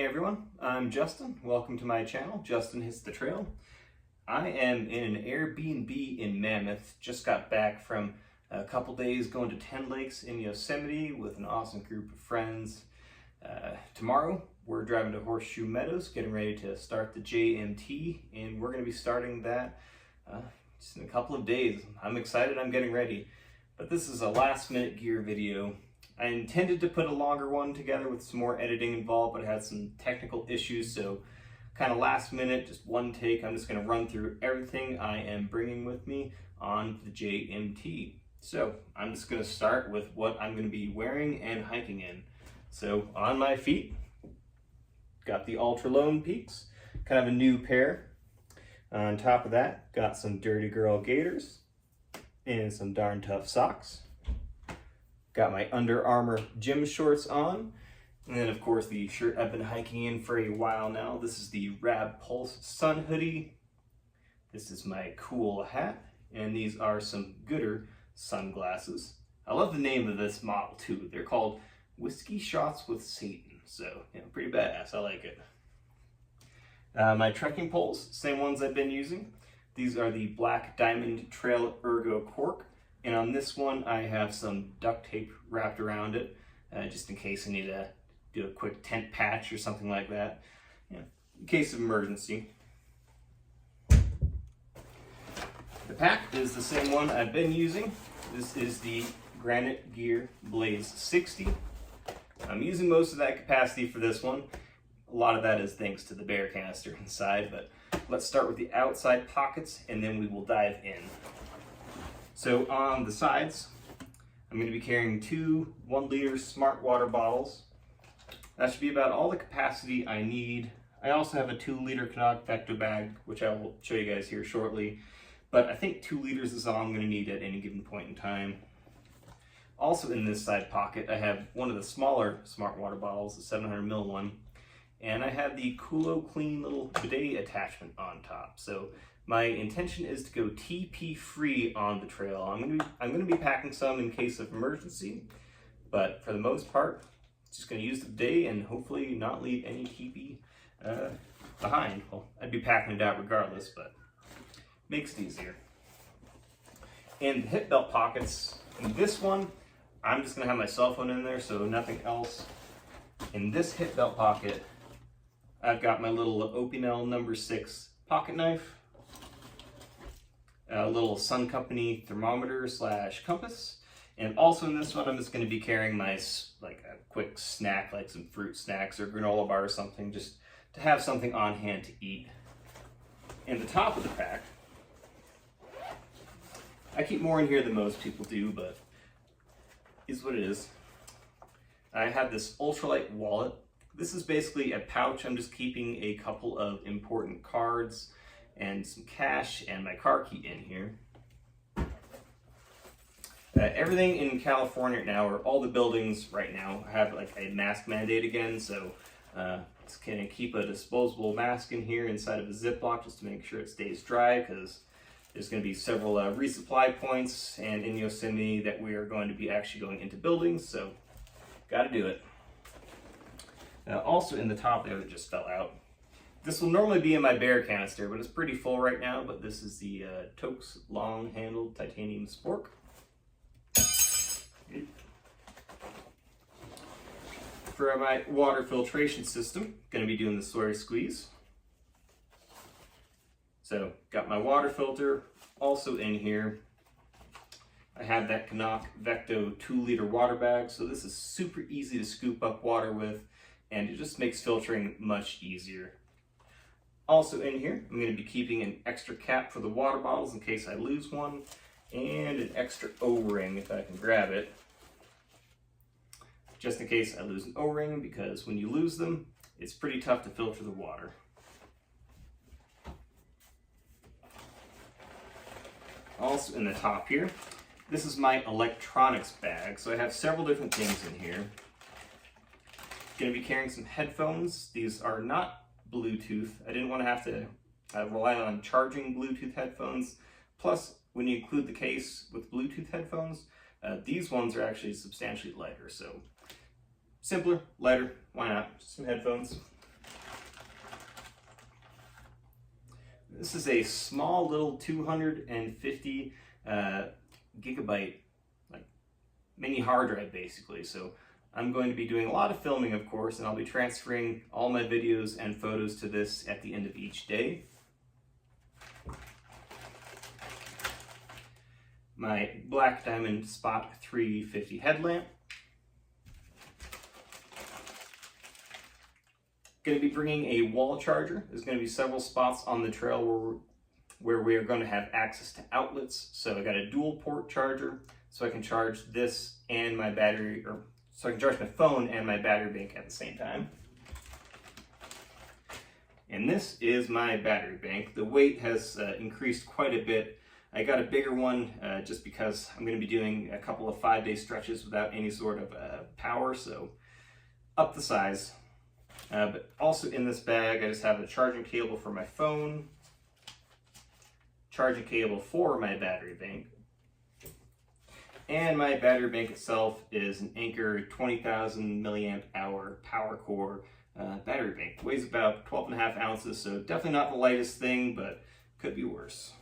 Hey everyone, I'm Justin. Welcome to my channel, Justin Hits the Trail. I am in an Airbnb in Mammoth. Just got back from a couple days going to 10 lakes in Yosemite with an awesome group of friends. Tomorrow we're driving to Horseshoe Meadows, getting ready to start the JMT, and we're going to be starting that just in a couple of days. I'm excited, I'm getting ready. But this is a last minute gear video. I intended to put a longer one together with some more editing involved, but I had some technical issues, so kind of last minute, just one take. I'm just going to run through everything I am bringing with me on the JMT. So I'm just going to start with what I'm going to be wearing and hiking in. So on my feet, got the Ultra Lone Peaks, kind of a new pair. On top of that, got some Dirty Girl gaiters and some Darn Tough socks. Got my Under Armour gym shorts on. And then of course the shirt I've been hiking in for a while now. This is the Rab Pulse Sun Hoodie. This is my cool hat. And these are some Gooder sunglasses. I love the name of this model too. They're called Whiskey Shots with Satan. So, yeah, pretty badass. I like it. My trekking poles, same ones I've been using. These are the Black Diamond Trail Ergo Cork. And on this one, I have some duct tape wrapped around it, just in case I need to do a quick tent patch or something like that, in case of emergency. The pack is the same one I've been using. This is the Granite Gear Blaze 60. I'm using most of that capacity for this one. A lot of that is thanks to the bear canister inside, but let's start with the outside pockets and then we will dive in. So on the sides, I'm going to be carrying two 1-liter smart water bottles. That should be about all the capacity I need. I also have a 2-liter Canuck Vecto bag, which I will show you guys here shortly. But I think 2 liters is all I'm going to need at any given point in time. Also in this side pocket, I have one of the smaller smart water bottles, the 700 ml one. And I have the Kulo Clean little bidet attachment on top. So my intention is to go TP free on the trail. I'm gonna be packing some in case of emergency, but for the most part, just gonna use the bidet and hopefully not leave any TP behind. Well, I'd be packing it out regardless, but makes it easier. And the hip belt pockets, in this one, I'm just gonna have my cell phone in there, so nothing else. In this hip belt pocket, I've got my little Opinel No. 6 pocket knife, a little Sun Company thermometer / compass, and also in this one I'm just going to be carrying my like a quick snack, like some fruit snacks or granola bar or something, just to have something on hand to eat. And the top of the pack, I keep more in here than most people do, but is what it is. I have this ultralight wallet. This is basically a pouch. I'm just keeping a couple of important cards and some cash and my car key in here. Everything in California now, or all the buildings right now, have like a mask mandate again, so just gonna keep a disposable mask in here inside of a Ziploc just to make sure it stays dry, because there's going to be several resupply points and in Yosemite that we are going to be actually going into buildings, so gotta do it. Also in the top there that just fell out, this will normally be in my bear canister, but it's pretty full right now. But this is the Toaks long-handled titanium spork. For my water filtration system, going to be doing the Sawyer Squeeze. So got my water filter also in here. I have that Canuck Vecto 2-liter water bag, so this is super easy to scoop up water with, and it just makes filtering much easier. Also in here, I'm going to be keeping an extra cap for the water bottles in case I lose one, and an extra O-ring if I can grab it. Just in case I lose an O-ring, because when you lose them, it's pretty tough to filter the water. Also in the top here, this is my electronics bag, so I have several different things in here. Going to be carrying some headphones. These are not Bluetooth. I didn't want to have to rely on charging Bluetooth headphones. Plus, when you include the case with Bluetooth headphones, these ones are actually substantially lighter. So simpler, lighter, why not? Some headphones. This is a small little 250 gigabyte like mini hard drive basically. So I'm going to be doing a lot of filming, of course, and I'll be transferring all my videos and photos to this at the end of each day. My Black Diamond Spot 350 headlamp. Going to be bringing a wall charger. There's going to be several spots on the trail where we are going to have access to outlets. So I got a dual port charger, so I can charge this and my battery, or so I can charge my phone and my battery bank at the same time. And this is my battery bank. The weight has increased quite a bit. I got a bigger one just because I'm going to be doing a couple of 5-day stretches without any sort of power, so up the size. But also in this bag, I just have a charging cable for my phone, charging cable for my battery bank, and my battery bank itself is an Anker 20,000 milliamp hour power core battery bank. It weighs about 12.5 ounces, so definitely not the lightest thing, but could be worse.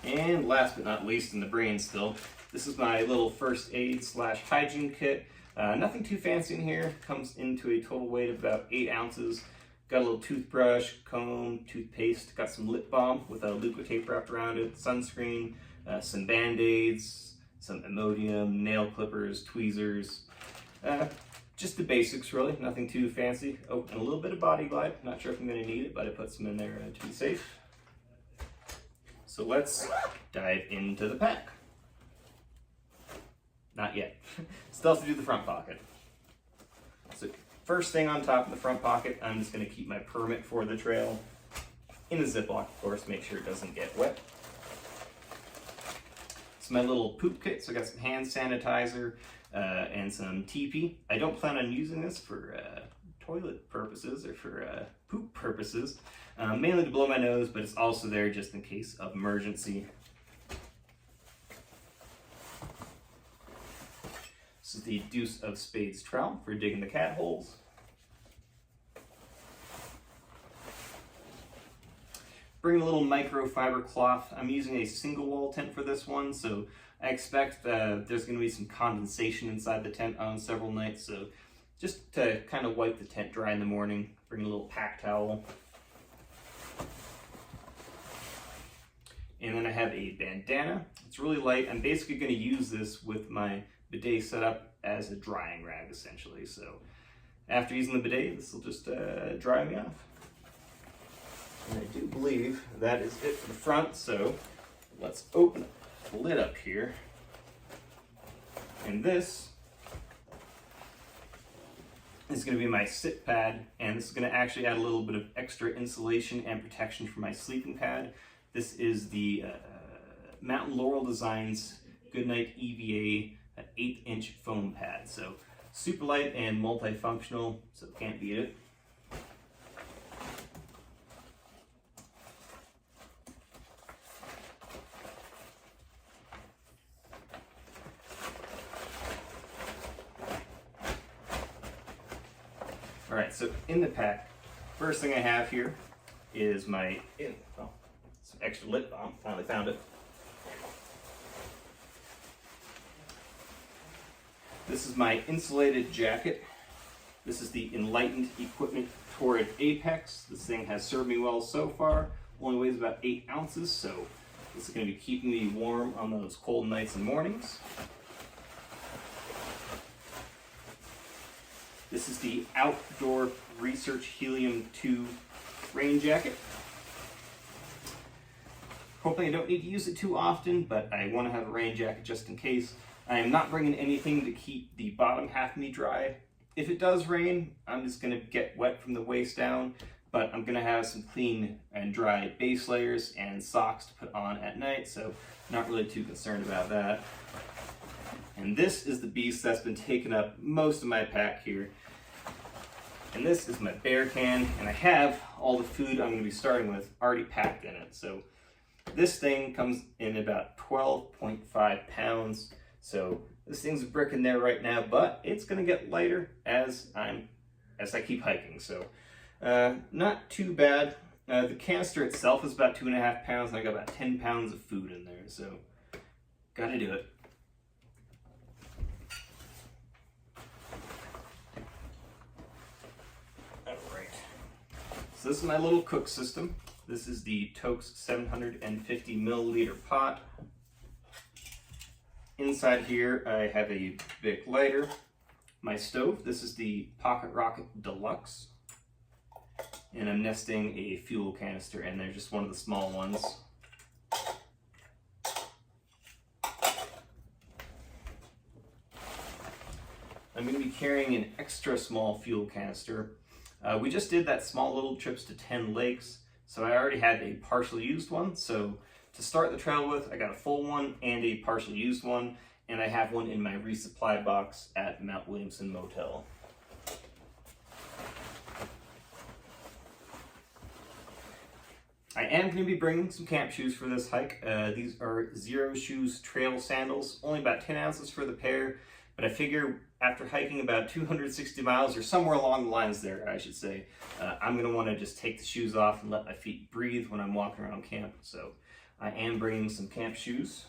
And last but not least in the brain still, this is my little first aid / hygiene kit. Nothing too fancy in here. Comes into a total weight of about 8 ounces. Got a little toothbrush, comb, toothpaste. Got some lip balm with a liquid tape wrapped around it, sunscreen, some band-aids, some Imodium, nail clippers, tweezers. Just the basics really, nothing too fancy. Oh, and a little bit of Body Glide. Not sure if I'm going to need it, but I put some in there to be safe. So let's dive into the pack. Not yet. Still have to do the front pocket. So first thing on top of the front pocket, I'm just going to keep my permit for the trail in a Ziploc, of course, make sure it doesn't get wet. It's my little poop kit, so I got some hand sanitizer and some TP. I don't plan on using this for toilet purposes or for poop purposes, mainly to blow my nose, but it's also there just in case of emergency. This is the Deuce of Spades trowel for digging the cat holes. Bring a little microfiber cloth. I'm using a single wall tent for this one, so I expect there's going to be some condensation inside the tent on several nights, so just to kind of wipe the tent dry in the morning, bring a little pack towel. And then I have a bandana. It's really light. I'm basically going to use this with my bidet set up as a drying rag, essentially. So after using the bidet, this will just dry me off. And I do believe that is it for the front, so let's open the lid up here. And this is going to be my sit pad, and this is going to actually add a little bit of extra insulation and protection for my sleeping pad. This is the Mountain Laurel Designs Goodnight EVA 8-inch foam pad. So super light and multifunctional, so can't beat it. All right, so in the pack, first thing I have here is some extra lip balm. Finally found it. This is my insulated jacket. This is the Enlightened Equipment Torrid Apex. This thing has served me well so far. Only weighs about 8 ounces, so this is going to be keeping me warm on those cold nights and mornings. This is the Outdoor Research Helium 2 rain jacket. Hoping I don't need to use it too often, but I want to have a rain jacket just in case. I am not bringing anything to keep the bottom half of me dry. If it does rain, I'm just going to get wet from the waist down, but I'm going to have some clean and dry base layers and socks to put on at night, so not really too concerned about that. And this is the beast that's been taking up most of my pack here. And this is my bear can, and I have all the food I'm going to be starting with already packed in it. So this thing comes in about 12.5 pounds. So this thing's a brick in there right now, but it's going to get lighter as I'm as I keep hiking. So not too bad. The canister itself is about 2.5 pounds, and I got about 10 pounds of food in there, so gotta do it. Alright, so this is my little cook system. This is the Toaks 750 milliliter pot. Inside here I have a Bic lighter. My stove, this is the Pocket Rocket Deluxe. And I'm nesting a fuel canister in there, just one of the small ones. I'm going to be carrying an extra small fuel canister. We just did that small little trips to 10 lakes, so I already had a partially used one. So to start the trail with, I got a full one and a partially used one, and I have one in my resupply box at Mount Williamson Motel. I am going to be bringing some camp shoes for this hike. These are Zero Shoes trail sandals, only about 10 ounces for the pair, but I figure after hiking about 260 miles, or somewhere along the lines there, I should say, I'm going to want to just take the shoes off and let my feet breathe when I'm walking around camp. So I am bringing some camp shoes.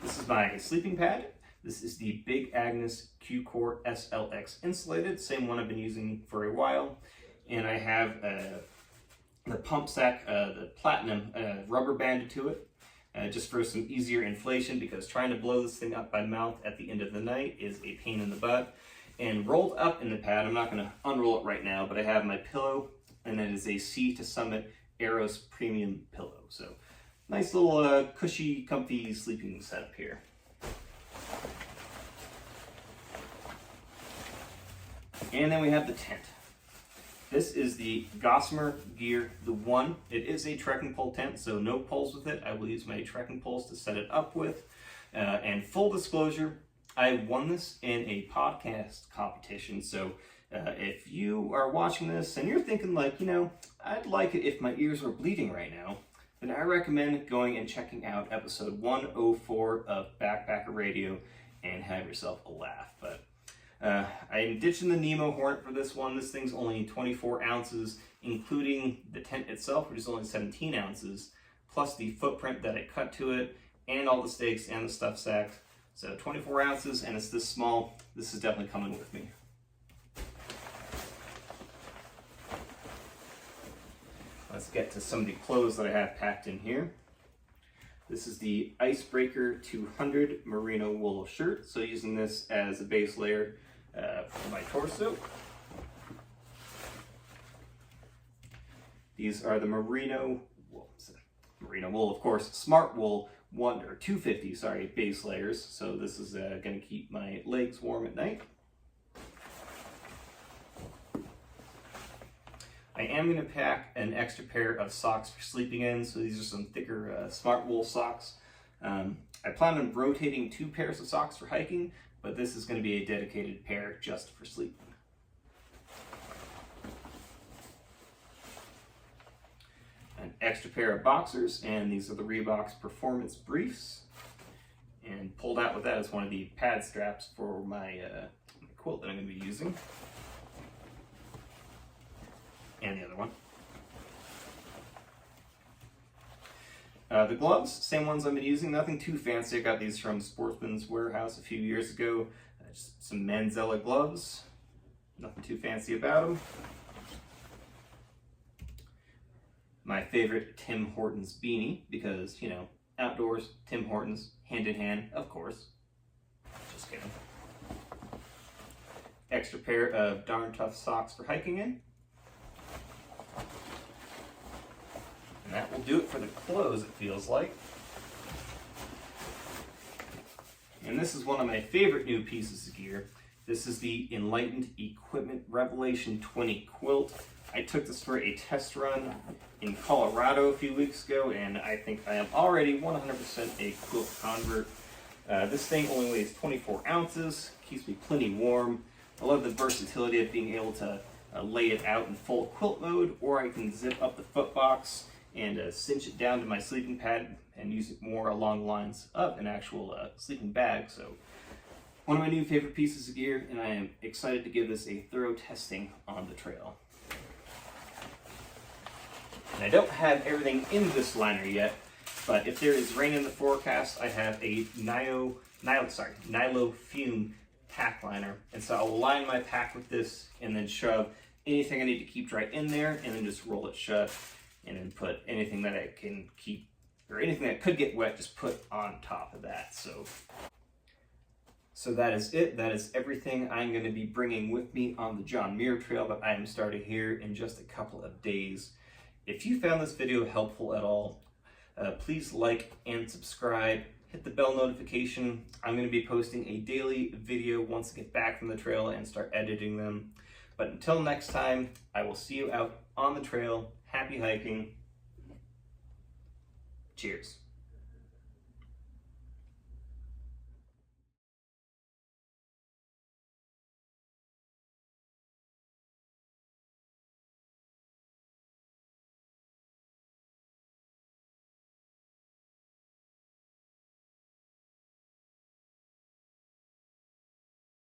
This is my sleeping pad. This is the Big Agnes Q-Core SLX insulated, same one I've been using for a while. And I have the pump sack, the platinum rubber banded to it, just for some easier inflation, because trying to blow this thing up by mouth at the end of the night is a pain in the butt. And rolled up in the pad, I'm not going to unroll it right now, but I have my pillow, and that is a Sea to Summit Eros Premium pillow. So nice little cushy, comfy sleeping setup here. And then we have the tent. This is the Gossamer Gear the One. It is a trekking pole tent, so no poles with it. I will use my trekking poles to set it up with. And full disclosure, I won this in a podcast competition. So if you are watching this and you're thinking like, I'd like it if my ears were bleeding right now, then I recommend going and checking out episode 104 of Backpacker Radio and have yourself a laugh. But I'm ditching the Nemo Hornet for this one. This thing's only 24 ounces, including the tent itself, which is only 17 ounces, plus the footprint that I cut to it, and all the stakes and the stuff sacks. So 24 ounces, and it's this small. This is definitely coming with me. Let's get to some of the clothes that I have packed in here. This is the Icebreaker 200 merino wool shirt. So using this as a base layer for my torso. These are the merino wool, of course, smart wool 250, base layers. So this is going to keep my legs warm at night. I am going to pack an extra pair of socks for sleeping in, so these are some thicker smart wool socks. I plan on rotating 2 pairs of socks for hiking, but this is going to be a dedicated pair just for sleeping. An extra pair of boxers, and these are the Reebok Performance Briefs. And pulled out with that is one of the pad straps for my quilt that I'm going to be using. And the other one. The gloves, same ones I've been using, nothing too fancy. I got these from Sportsman's Warehouse a few years ago. Just some Manzella gloves, nothing too fancy about them. My favorite Tim Hortons beanie, because, outdoors, Tim Hortons, hand in hand, of course. Just kidding. Extra pair of Darn Tough socks for hiking in. And that will do it for the clothes, it feels like. And this is one of my favorite new pieces of gear. This is the Enlightened Equipment Revelation 20 quilt. I took this for a test run in Colorado a few weeks ago, and I think I am already 100% a quilt convert. This thing only weighs 24 ounces, keeps me plenty warm. I love the versatility of being able to lay it out in full quilt mode, or I can zip up the foot box and cinch it down to my sleeping pad and use it more along the lines of an actual sleeping bag. So one of my new favorite pieces of gear, and I am excited to give this a thorough testing on the trail. And I don't have everything in this liner yet, but if there is rain in the forecast, I have a Nilo Fume pack liner. And so I'll line my pack with this and then shove anything I need to keep dry in there, and then just roll it shut, and then put anything that I can keep, or anything that could get wet, just put on top of that. So that is it. That is everything I'm going to be bringing with me on the John Muir Trail that I am starting here in just a couple of days. If you found this video helpful at all, please like and subscribe. Hit the bell notification. I'm going to be posting a daily video once I get back from the trail and start editing them. But until next time, I will see you out on the trail. Happy hiking. Cheers.